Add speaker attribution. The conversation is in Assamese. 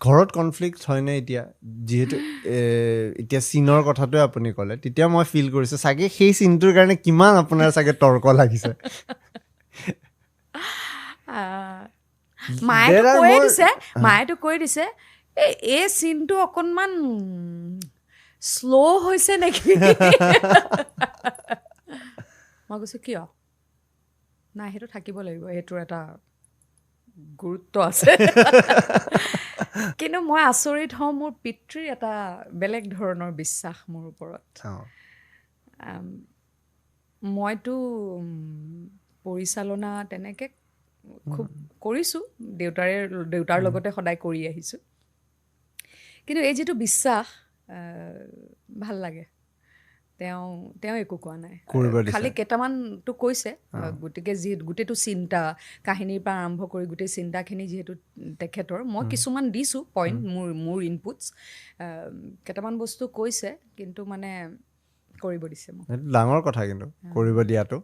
Speaker 1: ঘৰত কনফ্লিক্ট হয়নে এতিয়া যেহেতু এতিয়া চিনৰ কথাটোৱে আপুনি ক'লে তেতিয়া মই ফিল কৰিছোঁ চাগে সেই চিনটোৰ কাৰণে কিমান আপোনাৰ চাগে তৰ্ক লাগিছে
Speaker 2: মায়েতো কৈ দিছে এই চিনটো অকণমান শ্ল' হৈছে নেকি মই কৈছোঁ কিয় নাই সেইটো থাকিব লাগিব সেইটোৰ এটা গুৰুত্ব আছে কিন্তু মই আচৰিত হওঁ মোৰ পিতৃৰ এটা বেলেগ ধৰণৰ বিশ্বাস মোৰ ওপৰত মইতো পৰিচালনা তেনেকৈ খুব কৰিছোঁ দেউতাৰ লগতে সদায় কৰি আহিছোঁ কিন্তু এই যিটো বিশ্বাস ভাল লাগে তেওঁ একো কোৱা নাই খালি কেইটামানটো কৈছে গতিকে গোটেইটো চিন্তা কাহিনীৰ পৰা আৰম্ভ কৰি গোটেই চিন্তাখিনি যিহেতু তেখেতৰ মই কিছুমান দিছোঁ পইণ্ট মোৰ ইনপুটছ কেইটামান বস্তু কৈছে কিন্তু মানে কৰিব দিছে মোক
Speaker 1: ডাঙৰ কথা কিন্তু কৰিব দিয়াটো